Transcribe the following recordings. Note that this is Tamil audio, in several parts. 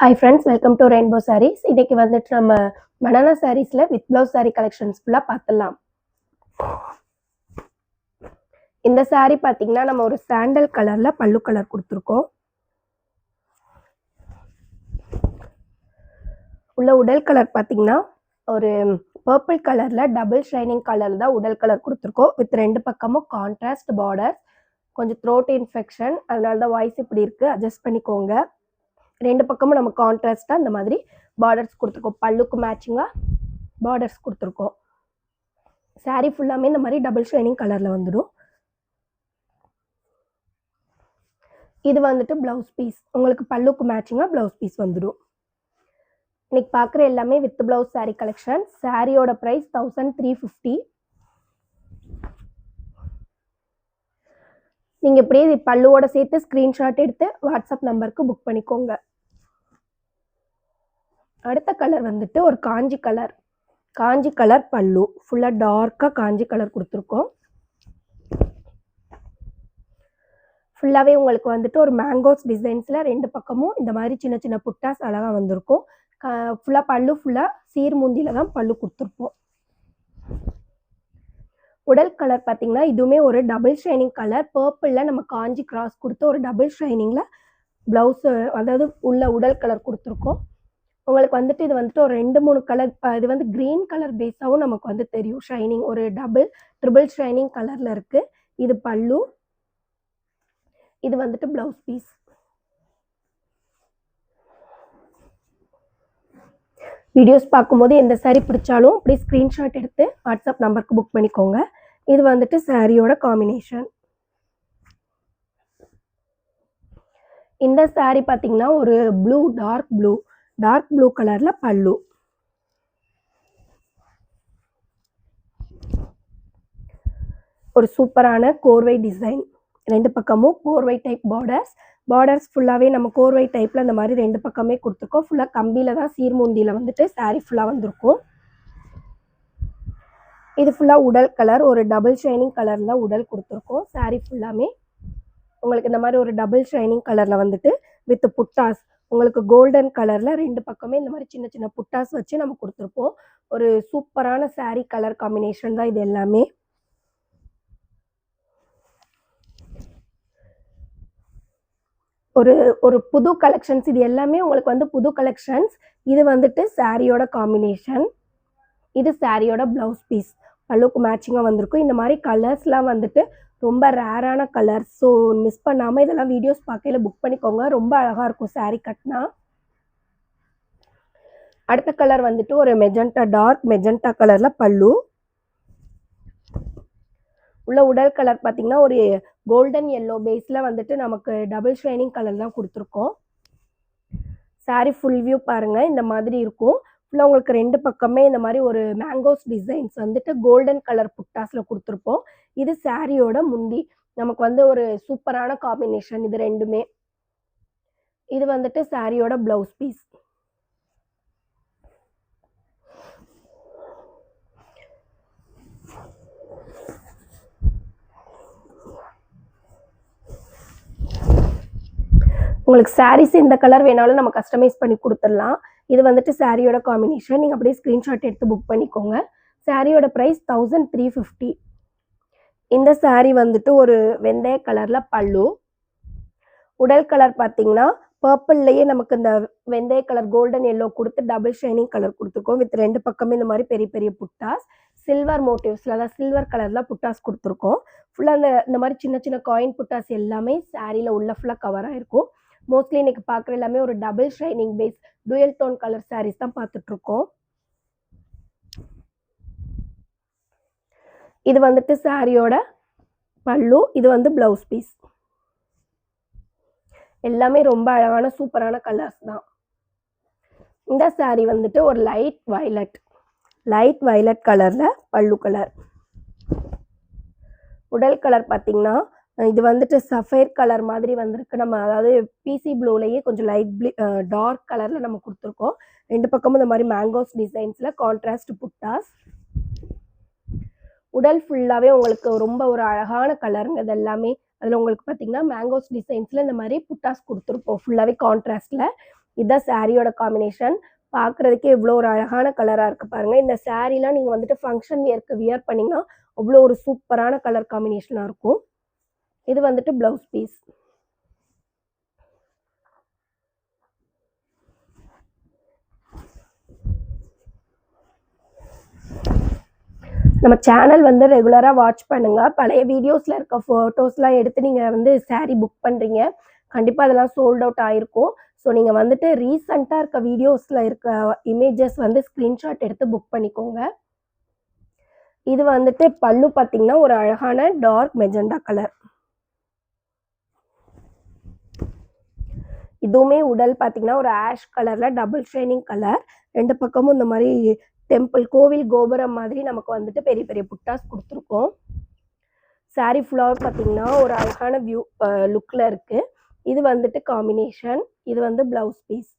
Hi friends, welcome to Rainbow Sarees. இன்னைக்கு வந்துட்டு நம்ம banana sareesல with blouse saree collections ஃபுல்லா பார்த்தலாம். இந்த saree பாத்தீங்கன்னா நம்ம ஒரு சாண்டல் கலர்ல பல்லு கலர் கொடுத்திருக்கோம். உள்ள உடல் கலர் பாத்தீங்கன்னா ஒரு purple கலர்ல டபுள் ஷைனிங் கலர்ல தான் உடல் கலர் கொடுத்திருக்கோம். with ரெண்டு பக்கமும் கான்ட்ராஸ்ட் பார்டர். கொஞ்சம் throat infection அதனால தான் வாய்ஸ் இப்படி இருக்கு. அட்ஜஸ்ட் பண்ணிக்கோங்க. ரெண்டு பக்கமும் நம்ம கான்ட்ராஸ்டா இந்த மாதிரி பார்டர்ஸ் கொடுத்துருக்கோம். பல்லுக்கு மேட்சிங்கா பார்டர்ஸ் கொடுத்துருக்கோம். சாரி ஃபுல்லாமே இந்த மாதிரி டபுள் ஷைனிங் கலர்ல வந்துடும். இது வந்துட்டு பிளவுஸ் பீஸ். உங்களுக்கு பல்லுக்கு மேட்சிங்கா பிளவுஸ் பீஸ் வந்துடும். இன்னைக்கு பார்க்குற எல்லாமே வித் பிளவுஸ் சாரி கலெக்ஷன். சாரியோட ப்ரைஸ் 1350. நீங்கள் இப்படியே பல்லுவோட சேர்த்து ஸ்க்ரீன்ஷாட் எடுத்து வாட்ஸ்அப் நம்பருக்கு புக் பண்ணிக்கோங்க. அடுத்த கலர் வந்துட்டு ஒரு காஞ்சி கலர். காஞ்சி கலர் பல்லு ஃபுல்லாக டார்க்காக காஞ்சி கலர் கொடுத்துருக்கோம். ஃபுல்லாகவே உங்களுக்கு வந்துட்டு ஒரு மேங்கோஸ் டிசைன்ஸில் ரெண்டு பக்கமும் இந்த மாதிரி சின்ன சின்ன புட்டாஸ் அழகாக வந்திருக்கும். ஃபுல்லாக பல்லு ஃபுல்லாக சீர்முந்தியில் தான் பல்லு கொடுத்துருப்போம். உடல் கலர் பார்த்தீங்கன்னா இதுவுமே ஒரு டபுள் ஷைனிங் கலர். பர்பிளில் நம்ம காஞ்சி கிராஸ் கொடுத்து ஒரு டபுள் ஷைனிங்கில் ப்ளவுஸு அதாவது உள்ள உடல் கலர் கொடுத்துருக்கோம். உங்களுக்கு வந்துட்டு இது வந்துட்டு ஒரு 2-3 கலர் இது வந்து க்ரீன் கலர் பேஸாகவும் நமக்கு வந்து தெரியும். ஷைனிங் ஒரு ட்ரிபிள் ஷைனிங் கலரில் இருக்குது. இது பல்லு, இது வந்துட்டு ப்ளவுஸ் பீஸ். வீடியோஸ் பார்க்கும்போது எந்த சாரீ பிடிச்சாலும் அப்படியே ஸ்க்ரீன்ஷாட் எடுத்து வாட்ஸ்அப் நம்பருக்கு புக் பண்ணிக்கோங்க. இது வந்துட்டு சாரியோட காம்பினேஷன். இந்த சாரீ பார்த்தீங்கன்னா ஒரு ப்ளூ டார்க் ப்ளூ கலர்ல பல்லு. ஒரு சூப்பரான கோர்வை டிசைன். ரெண்டு பக்கமும் கோர்வை டைப் பார்டர்ஸ் ஃபுல்லாகவே நம்ம கோர்வை டைப்பில் இந்த மாதிரி ரெண்டு பக்கமே கொடுத்துருக்கோம். ஃபுல்லாக கம்பியில் தான் சீர்முந்தியில் வந்துட்டு சாரீ ஃபுல்லாக வந்திருக்கும். இது ஃபுல்லாக உடல் கலர் ஒரு டபுள் ஷைனிங் கலரில் உடல் கொடுத்துருக்கோம். சாரீ ஃபுல்லாமே உங்களுக்கு இந்த மாதிரி ஒரு டபுள் ஷைனிங் கலரில் வந்துட்டு வித் புட்டாஸ் உங்களுக்கு கோல்டன் கலரில் ரெண்டு பக்கமே இந்த மாதிரி சின்ன சின்ன புட்டாஸ் வச்சு நம்ம கொடுத்துருப்போம். ஒரு சூப்பரான சாரீ கலர் காம்பினேஷன் தான் இது எல்லாமே. ஒரு புது கலெக்ஷன்ஸ். இது எல்லாமே உங்களுக்கு வந்து புது கலெக்ஷன்ஸ். இது வந்துட்டு சாரியோட காம்பினேஷன். இது சாரியோட பிளவுஸ் பீஸ். பல்லுக்கு மேட்சிங்காக வந்திருக்கும். இந்த மாதிரி கலர்ஸ்லாம் வந்துட்டு ரொம்ப ரேரான கலர்ஸ். ஸோ மிஸ் பண்ணாமல் இதெல்லாம் வீடியோஸ் பார்க்கையில புக் பண்ணிக்கோங்க. ரொம்ப அழகாக இருக்கும் சாரீ கட்டினா. அடுத்த கலர் வந்துட்டு ஒரு மெஜெண்டா டார்க் மெஜெண்டா கலரில் பல்லு. உள்ள உடல் கலர் பார்த்தீங்கன்னா ஒரு கோல்டன் எல்லோ பேஸில் வந்துட்டு நமக்கு டபுள் ஷைனிங் கலர் தான் கொடுத்துருக்கோம். சாரீ ஃபுல் வியூ பாருங்கள் இந்த மாதிரி இருக்கும். ஃபுல்லாக உங்களுக்கு ரெண்டு பக்கமே இந்த மாதிரி ஒரு மேங்கோஸ் டிசைன்ஸ் வந்துட்டு கோல்டன் கலர் புட்டாஸில் கொடுத்துருப்போம். இது சாரியோட முந்தி. நமக்கு வந்து ஒரு சூப்பரான காம்பினேஷன் இது ரெண்டுமே. இது வந்துட்டு சாரியோட பிளவுஸ் பீஸ். உங்களுக்கு சாரீஸ் எந்த கலர் வேணாலும் நம்ம கஸ்டமைஸ் பண்ணி கொடுத்துடலாம். இது வந்துட்டு சாரியோட காம்பினேஷன். நீங்கள் அப்படியே ஸ்க்ரீன்ஷாட் எடுத்து புக் பண்ணிக்கோங்க. சாரியோட ப்ரைஸ் 1350. இந்த சாரீ வந்துட்டு ஒரு வெந்தய கலரில் பல்லு. உடல் கலர் பார்த்தீங்கன்னா பர்பிள்லேயே நமக்கு இந்த வெந்தய கலர் கோல்டன் எல்லோ கொடுத்து டபுள் ஷைனிங் கலர் கொடுத்துருக்கோம். வித் ரெண்டு பக்கமே இந்த மாதிரி பெரிய பெரிய புட்டாஸ் சில்வர் மோட்டிவ்ஸில் அதாவது சில்வர் கலரில் புட்டாஸ் கொடுத்துருக்கோம். ஃபுல்லாக இந்த மாதிரி சின்ன சின்ன காயின் புட்டாஸ் எல்லாமே சாரியில் உள்ள ஃபுல்லாக கவர் ஆகிருக்கும். மோஸ்ட்லி இன்னைக்கு பார்க்குற எல்லாமே ஒரு double shining base dual tone colour saris தான் பார்த்துட்ருக்கோம். இது வந்துட்டு சாரியோட பல்லு. இது வந்து பிளவுஸ் பீஸ். எல்லாமே ரொம்ப அழகான சூப்பரான கலர்ஸ் தான். இந்த சாரீ வந்துட்டு ஒரு லைட் வயலட் கலரில் பல்லு கலர். உடல் கலர் பார்த்தீங்கன்னா இது வந்துட்டு சஃபைர் கலர் மாதிரி வந்திருக்கு. நம்ம அதாவது பிசி ப்ளூலேயே கொஞ்சம் டார்க் கலரில் நம்ம கொடுத்துருக்கோம். ரெண்டு பக்கமும் இந்த மாதிரி மேங்கோஸ் டிசைன்ஸில் கான்ட்ராஸ்ட் புட்டாஸ். உடல் ஃபுல்லாகவே உங்களுக்கு ரொம்ப ஒரு அழகான கலருங்க இது எல்லாமே. அதில் உங்களுக்கு பார்த்தீங்கன்னா மேங்கோஸ் டிசைன்ஸில் இந்த மாதிரி புட்டாஸ் கொடுத்துருப்போம் ஃபுல்லாகவே கான்ட்ராஸ்டில். இதுதான் சாரியோட காம்பினேஷன். பார்க்குறதுக்கே எவ்வளோ ஒரு அழகான கலராக இருக்குது பாருங்கள். இந்த சாரீலாம் நீங்கள் வந்துட்டு ஃபங்க்ஷன் வியர்க்கு வியர் பண்ணிங்கன்னா அவ்வளோ ஒரு சூப்பரான கலர் காம்பினேஷனாக இருக்கும். இது வந்துட்டு ப்ளவுஸ் பீஸ். நம்ம சேனல் வந்து ரெகுலராக வாட்ச் பண்ணுங்கள். பழைய வீடியோஸில் இருக்க ஃபோட்டோஸ்லாம் எடுத்து நீங்கள் வந்து சாரீ புக் பண்ணுறீங்க. கண்டிப்பாக அதெல்லாம் சோல்ட் அவுட் ஆகிருக்கும். ஸோ நீங்கள் வந்துட்டு ரீசெண்டாக இருக்க வீடியோஸில் இருக்க இமேஜஸ் வந்து ஸ்க்ரீன்ஷாட் எடுத்து புக் பண்ணிக்கோங்க. இது வந்துட்டு பல்லு பார்த்தீங்கன்னா ஒரு அழகான டார்க் மெஜெண்டா கலர். இதுவுமே உடல் பார்த்தீங்கன்னா ஒரு ஆஷ் கலரில் டபுள் ஷைனிங் கலர். 2 பக்கமும் இந்த மாதிரி டெம்பிள் கோவில் கோபுரம் மாதிரி நமக்கு வந்துட்டு பெரிய பெரிய புட்டாஸ் கொடுத்துருக்கோம். சாரீ ஃபுல்லாக பார்த்தீங்கன்னா ஒரு அழகான வியூ லுக்கில் இருக்குது. இது வந்துட்டு காம்பினேஷன். இது வந்து ப்ளவுஸ் பீஸ்.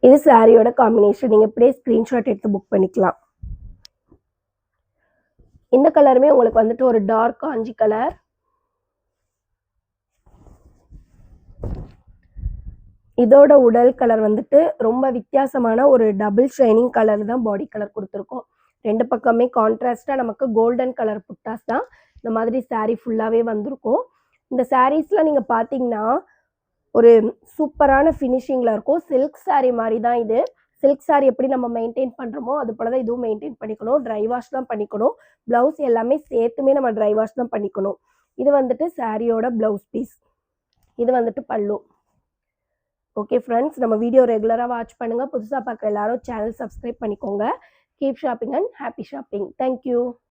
இது சாரியோட காம்பினேஷன். நீங்கள் இப்படியே ஸ்க்ரீன்ஷாட் எடுத்து புக் பண்ணிக்கலாம். இந்த கலருமே உங்களுக்கு வந்துட்டு ஒரு டார்க் காஞ்சி கலர். இதோட உடல் கலர் வந்துட்டு ரொம்ப வித்தியாசமான ஒரு டபுள் ஷைனிங் கலர் தான் பாடி கலர் கொடுத்துருக்கோம். 2 பக்கமே கான்ட்ராஸ்டாக நமக்கு கோல்டன் கலர் புட்டாஸ் தான் இந்த மாதிரி சாரீ ஃபுல்லாகவே வந்திருக்கும். இந்த சாரீஸ்லாம் நீங்கள் பார்த்தீங்கன்னா ஒரு சூப்பரான ஃபினிஷிங்கில் இருக்கும். சில்க் சாரீ மாதிரி தான் இது. சில்க் சாரீ எப்படி நம்ம மெயின்டைன் பண்ணுறோமோ அது போல தான் இதுவும் மெயின்டைன் பண்ணிக்கணும். ட்ரை வாஷ் தான் பண்ணிக்கணும். ப்ளவுஸ் எல்லாமே சேர்த்துமே நம்ம ட்ரை வாஷ் தான் பண்ணிக்கணும். இது வந்துட்டு சாரியோட ப்ளவுஸ் பீஸ். இது வந்துட்டு பல்லு. ஓகே ஃப்ரெண்ட்ஸ், நம்ம வீடியோ ரெகுலராக வாட்ச் பண்ணுங்கள். புதுசாக பார்க்குற எல்லாரும் சேனல் சப்ஸ்கிரைப் பண்ணிக்கோங்க. Keep shopping and happy shopping. Thank you.